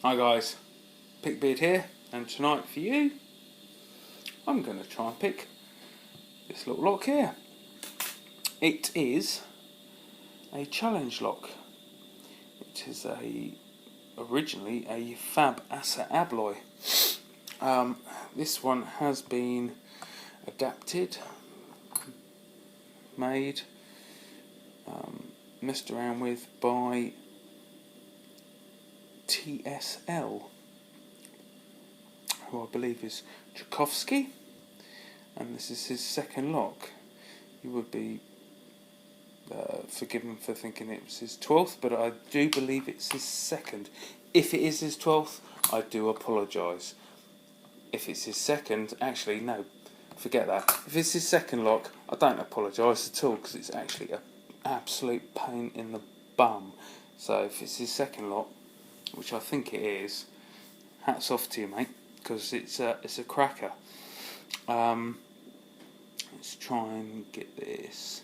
Hi guys, Pickbeard here, and tonight for you, I'm going to try and pick this little lock here. It is a challenge lock. It is originally a Fab Assa Abloy. This one has been adapted, made, messed around with by TSL, who I believe is Tsiolkovsky, and this is his second lock. You would be forgiven for thinking it was his 12th, but I do believe it's his second. If it is his 12th, I do apologise. If it's his second, actually no, forget that. If it's his second lock, I don't apologise at all, because it's actually an absolute pain in the bum. So if it's his second lock, which I think it is, hats off to you, mate, because it's a cracker. Let's try and get this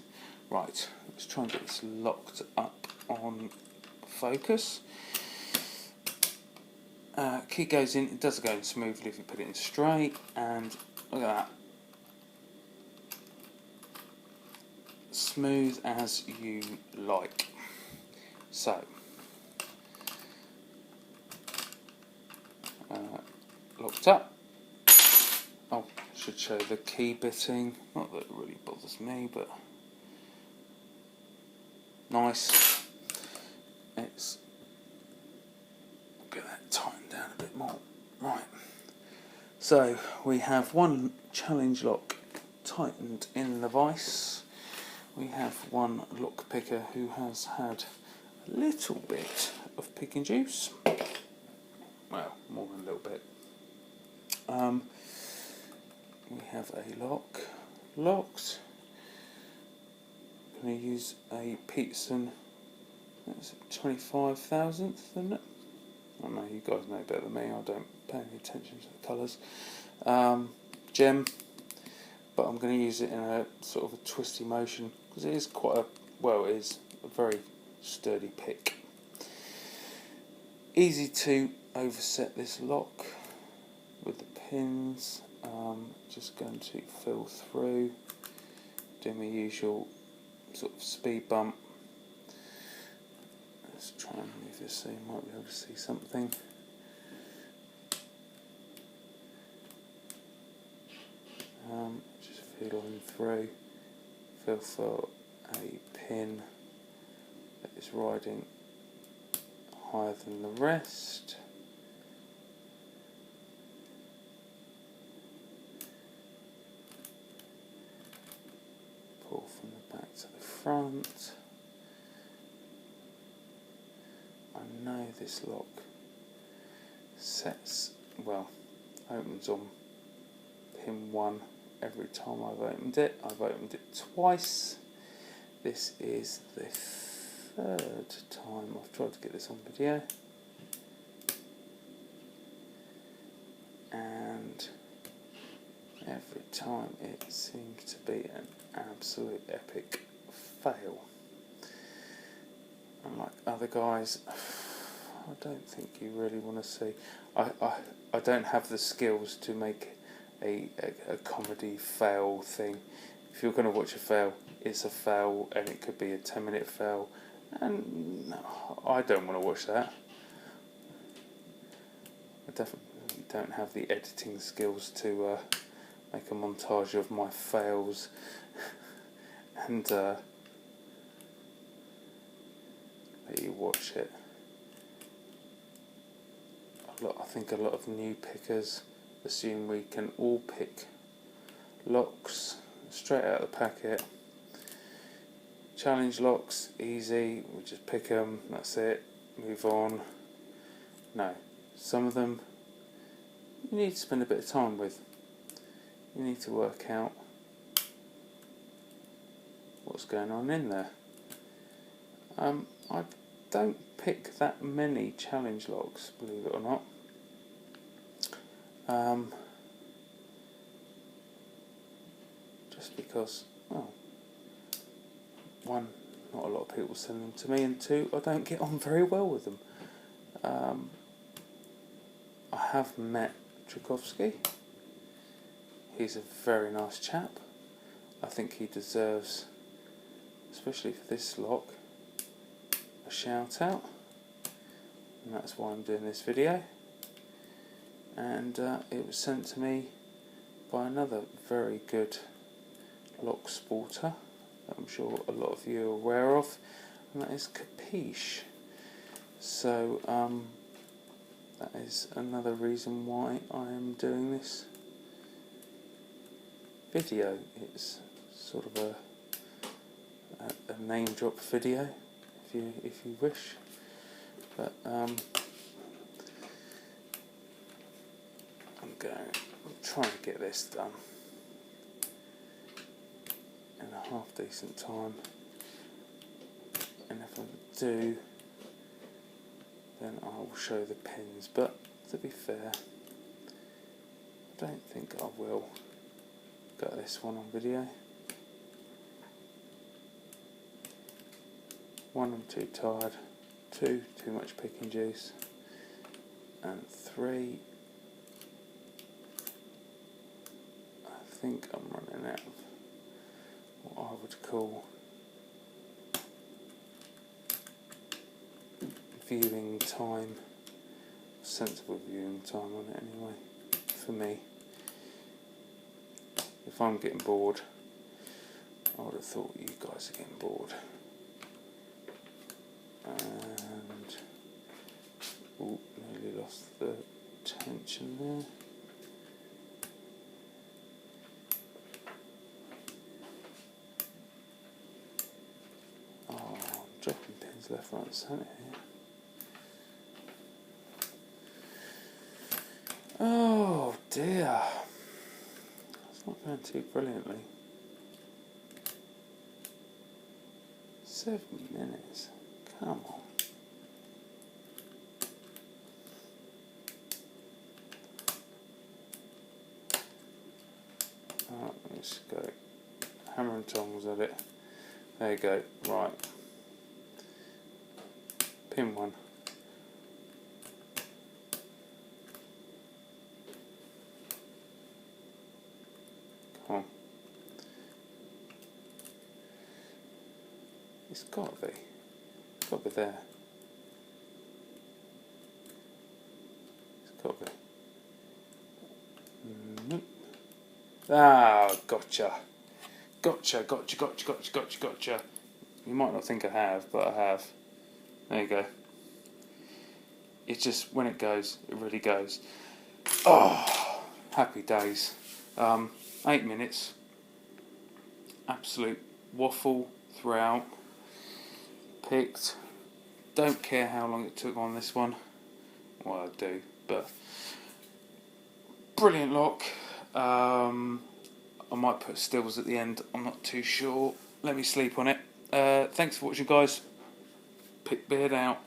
right. Let's try and get this locked up on focus. Key goes in. It does go in smoothly if you put it in straight, and look at that, smooth as you like. So locked up. Oh, I should show the key bitting. Not that it really bothers me, but nice. Let's get that tightened down a bit more. Right. So we have one challenge lock tightened in the vise. We have one lock picker who has had a little bit of picking juice. Well, more than a little bit. We have a lock locked. I'm going to use a Peterson. That's 25,000th, isn't it? I don't know, you guys know better than me. I don't pay any attention to the colours. Gem, but I'm going to use it in a sort of a twisty motion, because it is it is a very sturdy pick. Easy to overset this lock with the pins. Just going to fill through, do my usual sort of speed bump. Let's try and move this so you might be able to see something. Just feeling through, feel for a pin that is riding higher than the rest. Pull from the back to the front. I know this lock opens on pin 1 every time I've opened it. I've opened it twice. This is the third time I've tried to get this on video, and every time it seems to be an absolute epic fail. Unlike other guys, I don't think you really want to see. I don't have the skills to make a comedy fail thing. If you're going to watch a fail, it's a fail, and it could be a 10-minute fail, and no, I don't want to watch that. I definitely don't have the editing skills to make a montage of my fails and let you watch it. I think a lot of new pickers assume we can all pick locks straight out of the packet. Challenge locks, easy, we just pick them, that's it, move on. No, some of them you need to spend a bit of time with. You need to work out what's going on in there. I don't pick that many challenge locks, believe it or not. Just because, one, not a lot of people send them to me, and two, I don't get on very well with them. I have met Tsiolkovsky. He's a very nice chap. I think he deserves, especially for this lock, a shout out, and that's why I'm doing this video. And it was sent to me by another very good lock sporter that I'm sure a lot of you are aware of, and that is Capiche. So that is another reason why I am doing this video. It's sort of a name drop video, if you wish, but I'm trying to get this done in a half decent time, and if I do, then I will show the pins. But to be fair, I don't think I will get this one on video. 1, I'm too tired. 2, too much picking juice. And 3, I think I'm running out of what I would call viewing time, sensible viewing time on it anyway, for me. If I'm getting bored, I would have thought you guys are getting bored. And nearly lost the tension there. Oh, I'm dropping pins left, right and centre here. Oh dear, it's not going too brilliantly. 7 minutes, come on. Let's go hammer and tongs at it. There you go, right. Pin 1. Come on. It's got to be. It's got to be there. It's got to be. Nope. Ah, gotcha. Gotcha. You might not think I have, but I have. There you go. It's just, when it goes, it really goes. Oh, happy days. 8 minutes. Absolute waffle throughout. Picked. Don't care how long it took on this one. Well, I do, but brilliant lock. I might put stills at the end, I'm not too sure. Let me sleep on it. Thanks for watching, guys. Pick Beard out.